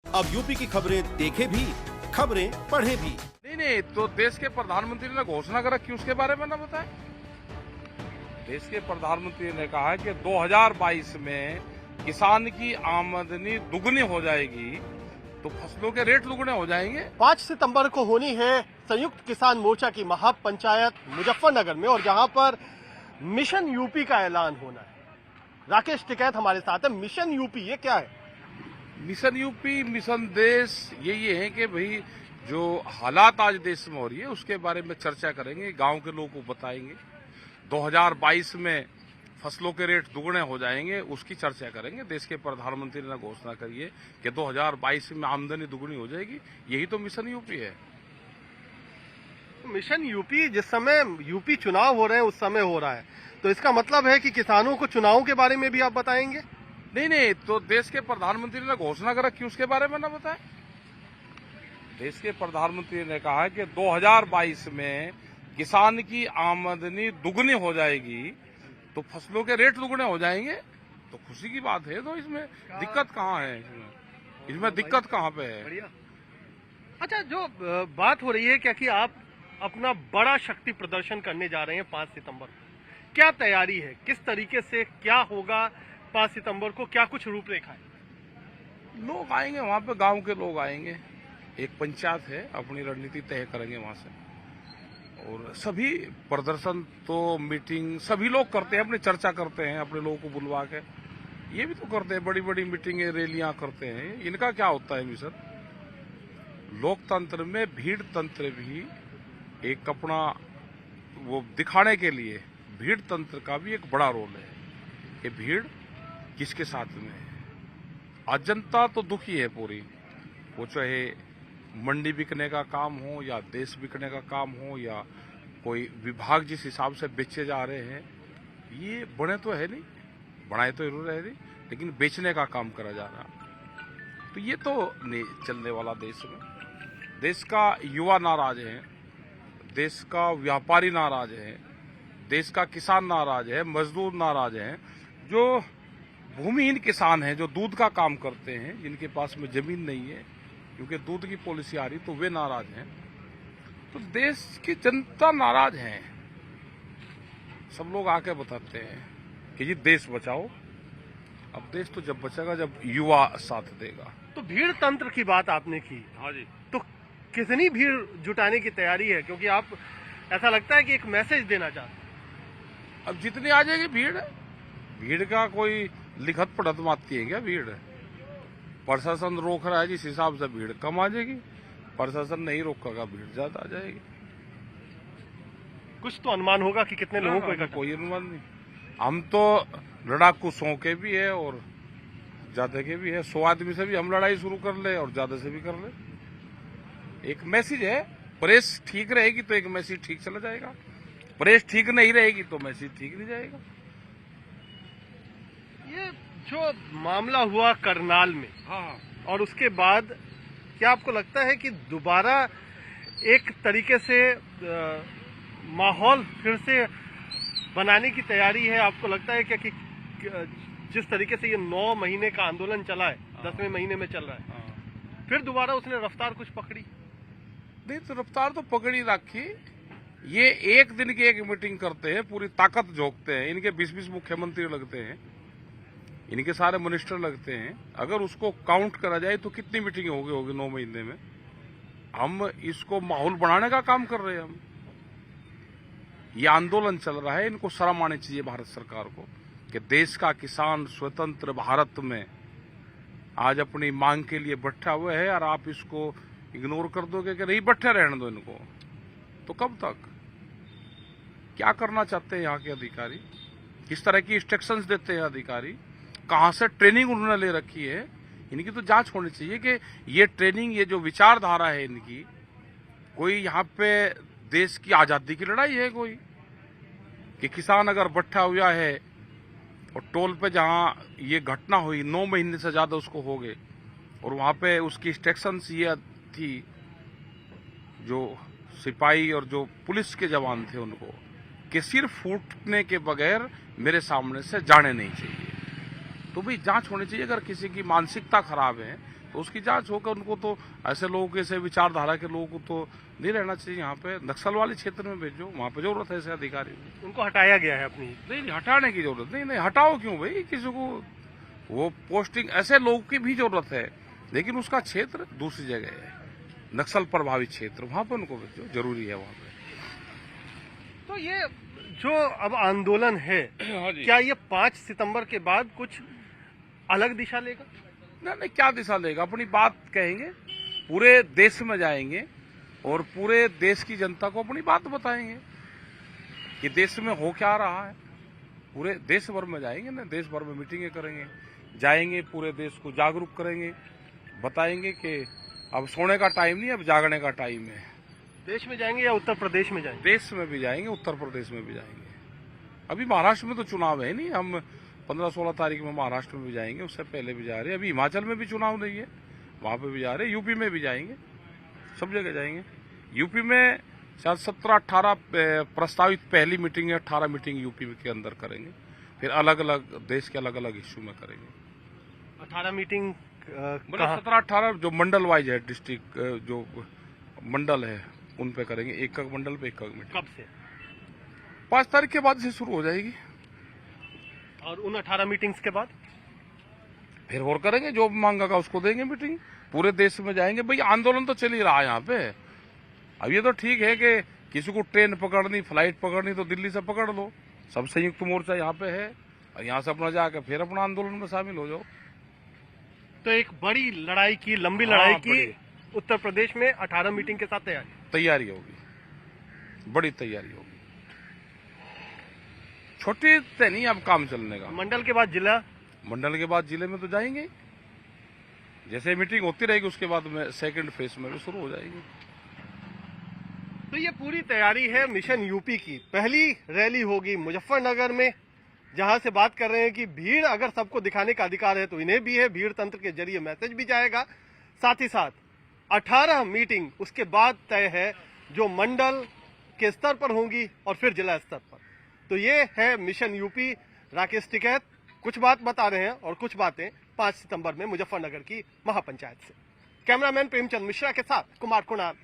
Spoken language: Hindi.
अब यूपी की खबरें देखे भी, खबरें पढ़े भी। नहीं, तो देश के प्रधानमंत्री ने घोषणा कर रखी, उसके बारे में ना बताएं। देश के प्रधानमंत्री ने कहा कि 2022 में किसान की आमदनी दुगनी हो जाएगी, तो फसलों के रेट दुगने हो जाएंगे। 5 सितंबर को होनी है संयुक्त किसान मोर्चा की महापंचायत मुजफ्फरनगर में, और जहां पर मिशन यूपी का ऐलान होना है। राकेश टिकैत हमारे साथ है। मिशन यूपी ये क्या है? मिशन यूपी, मिशन देश, ये है कि भाई जो हालात आज देश में हो रही है उसके बारे में चर्चा करेंगे, गांव के लोगों को बताएंगे। 2022 में फसलों के रेट दुगने हो जाएंगे, उसकी चर्चा करेंगे। देश के प्रधानमंत्री ने घोषणा करी है कि 2022 में आमदनी दुगनी हो जाएगी। यही तो मिशन यूपी है। मिशन यूपी जिस समय यूपी चुनाव हो रहे हैं उस समय हो रहा है, तो इसका मतलब है कि किसानों को चुनावों के बारे में भी आप बताएंगे? नहीं, तो देश के प्रधानमंत्री ने घोषणा कर रखी, उसके बारे में ना बताएं। देश के प्रधानमंत्री ने कहा कि 2022 में किसान की आमदनी दुगनी हो जाएगी, तो फसलों के रेट दुगने हो जाएंगे। तो खुशी की बात है। तो इसमें दिक्कत कहाँ है? इसमें दिक्कत कहाँ पे है? अच्छा, जो बात हो रही है क्या कि आप अपना बड़ा शक्ति प्रदर्शन करने जा रहे हैं 5 सितंबर को, क्या तैयारी है? किस तरीके से क्या होगा 5 सितंबर को? क्या कुछ रूपरेखा है? लोग आएंगे वहां पे, गांव के लोग आएंगे। एक पंचायत है, अपनी रणनीति तय करेंगे वहां से। और सभी प्रदर्शन तो मीटिंग सभी लोग करते हैं, अपनी चर्चा करते हैं, अपने लोगों को बुलवा के। ये भी तो करते हैं, बड़ी बड़ी मीटिंगें, रैलियां करते हैं। इनका क्या होता है मिशन? लोकतंत्र में भीड़ तंत्र भी एक अपना वो दिखाने के लिए भीड़ तंत्र का भी एक बड़ा रोल है कि भीड़ किसके साथ में है। आज जनता तो दुखी है पूरी, वो चाहे मंडी बिकने का काम हो या देश बिकने का काम हो या कोई विभाग जिस हिसाब से बेचे जा रहे हैं, ये बने तो है नहीं, बनाए तो जरूर है नहीं, लेकिन बेचने का काम करा जा रहा। तो ये तो नहीं चलने वाला देश में। देश का युवा नाराज है, देश का व्यापारी नाराज है, देश का किसान नाराज है, मजदूर नाराज है, जो भूमिहीन किसान हैं, जो दूध का काम करते हैं, जिनके पास में जमीन नहीं है क्योंकि दूध की पॉलिसी आ रही, तो वे नाराज हैं। तो देश की जनता नाराज है। सब लोग आके बताते हैं कि ये देश बचाओ। अब देश तो जब बचेगा जब युवा साथ देगा। तो भीड़ तंत्र की बात आपने की। हाँ जी। तो कितनी भीड़ जुटाने की तैयारी है? क्योंकि आप ऐसा लगता है कि एक मैसेज देना चाहते हैं। अब जितनी आ जाएगी भीड़ है, भीड़ का कोई लिखत पढ़त माती है क्या? भीड़ प्रशासन रोक रहा है, जिस हिसाब से भीड़ कम आ जाएगी। प्रशासन नहीं रोकेगा, भीड़ ज्यादा आ जाएगी। कुछ तो अनुमान होगा कि कितने लोगों को इकट्ठा? कोई अनुमान नहीं। हम तो लड़ाकू 100 के भी है और ज्यादा के भी है। 100 आदमी से भी हम लड़ाई शुरू कर ले और ज्यादा से भी कर ले। एक मैसेज है, प्रेस ठीक रहेगी तो एक मैसेज ठीक चला जाएगा, प्रेस ठीक नहीं रहेगी तो मैसेज ठीक नहीं जाएगा। ये जो मामला हुआ करनाल में, हाँ, और उसके बाद क्या आपको लगता है कि दोबारा एक तरीके से माहौल फिर से बनाने की तैयारी है? आपको लगता है क्या कि जिस तरीके से ये 9 महीने का आंदोलन चला है, 10वें महीने में चल रहा है, फिर दोबारा उसने रफ्तार कुछ पकड़ी? नहीं, तो रफ्तार तो पकड़ी रखी। ये एक दिन की एक मीटिंग करते हैं, पूरी ताकत झोंकते हैं। इनके 20-20 मुख्यमंत्री लगते हैं, इनके सारे मिनिस्टर लगते हैं। अगर उसको काउंट करा जाए तो कितनी मीटिंगें होगी 9 महीने में? हम इसको माहौल बनाने का काम कर रहे हैं। हम ये आंदोलन चल रहा है, इनको शर्म आनी चाहिए भारत सरकार को कि देश का किसान स्वतंत्र भारत में आज अपनी मांग के लिए बैठा हुआ है और आप इसको इग्नोर कर दोगे कि नहीं बैठे रहने दो इनको। तो कब तक? क्या करना चाहते हैं यहाँ के अधिकारी? किस तरह की इंस्ट्रक्शंस देते हैं अधिकारी? कहां से ट्रेनिंग उन्होंने ले रखी है? इनकी तो जांच होनी चाहिए कि ये ट्रेनिंग, ये जो विचारधारा है इनकी, कोई यहाँ पे देश की आजादी की लड़ाई है कोई? कि किसान अगर बैठा हुआ है और टोल पे जहां ये घटना हुई 9 महीने से ज्यादा उसको हो गए, और वहां पे उसकी इंस्ट्रक्शंस ये थी, जो सिपाही और जो पुलिस के जवान थे उनको, कि सिर्फ फूटने के बगैर मेरे सामने से जाने नहीं चाहिए। तो भाई जांच होनी चाहिए। अगर किसी की मानसिकता खराब है, तो उसकी जांच होकर उनको तो ऐसे लोगों के ऐसे विचारधारा के लोगों को तो नहीं रहना चाहिए यहाँ पे। नक्सल वाले क्षेत्र में भेजो, वहाँ पे जरूरत है ऐसे अधिकारी। उनको हटाया गया है अपनी। नहीं, हटाने की जरूरत नहीं, हटाओ क्यों भाई किसी को। वो पोस्टिंग ऐसे लोगों की भी जरूरत है, लेकिन उसका क्षेत्र दूसरी जगह है, नक्सल प्रभावित क्षेत्र, वहां पर उनको भेजो, जरूरी है वहां पे। तो ये जो अब आंदोलन है, हाँ जी। क्या ये 5 सितंबर के बाद कुछ अलग दिशा लेगा? नहीं, क्या दिशा लेगा, अपनी बात कहेंगे, पूरे देश में जाएंगे और पूरे देश की जनता को अपनी बात बताएंगे कि देश में हो क्या रहा है। पूरे देश भर में जाएंगे ना, देश भर में मीटिंगें करेंगे, जाएंगे पूरे देश को जागरूक करेंगे, बताएंगे कि अब सोने का टाइम नहीं, अब जागने का टाइम है। देश में जाएंगे या उत्तर प्रदेश में जाएंगे? देश में भी जाएंगे, उत्तर प्रदेश में भी जाएंगे। अभी महाराष्ट्र में तो चुनाव है नहीं, हम 15-16 तारीख में महाराष्ट्र में भी जाएंगे, उससे पहले भी जा रहे हैं। अभी हिमाचल में भी चुनाव नहीं है, वहां पे भी जा रहे हैं, यूपी में भी जाएंगे, सब जगह जाएंगे। यूपी में शायद 17-18 प्रस्तावित पहली मीटिंग है, 18 मीटिंग यूपी के अंदर करेंगे, फिर अलग अलग देश के अलग अलग इश्यू में करेंगे। 18 मीटिंग 17-18 जो मंडल वाइज है, डिस्ट्रिक्ट जो मंडल है उन पे करेंगे, एक मंडल पे एक मीटिंग। कब से? 5 तारीख के बाद से शुरू हो जाएगी। और उन 18 मीटिंग्स के बाद फिर और करेंगे, जो मांगेगा उसको देंगे मीटिंग, पूरे देश में जाएंगे। भाई आंदोलन तो चल ही रहा है यहाँ पे। अब ये तो ठीक है कि किसी को ट्रेन पकड़नी, फ्लाइट पकड़नी तो दिल्ली से पकड़ लो, सब संयुक्त मोर्चा यहाँ पे है, और यहाँ से अपना जाकर फिर अपना आंदोलन में शामिल हो जाओ। तो एक बड़ी लड़ाई की, लंबी लड़ाई की उत्तर प्रदेश में 18 मीटिंग के साथ तैयारी होगी, बड़ी तैयारी होगी, छोटी तो नहीं, अब काम चलने का। मंडल के बाद जिला, मंडल के बाद जिले में तो जाएंगे, जैसे मीटिंग होती रहेगी उसके बाद में सेकंड फेज में भी शुरू हो जाएगी। तो ये पूरी तैयारी है मिशन यूपी की। पहली रैली होगी मुजफ्फरनगर में, जहां से बात कर रहे हैं कि भीड़ अगर सबको दिखाने का अधिकार है तो इन्हें भी है, भीड़ तंत्र के जरिए मैसेज भी जाएगा। साथ ही साथ 18 मीटिंग उसके बाद तय है, जो मंडल के स्तर पर होंगी और फिर जिला स्तर पर। तो ये है मिशन यूपी। राकेश टिकैत कुछ बात बता रहे हैं और कुछ बातें 5 सितंबर में मुजफ्फरनगर की महापंचायत से। कैमरामैन प्रेमचंद मिश्रा के साथ कुमार कुणाल।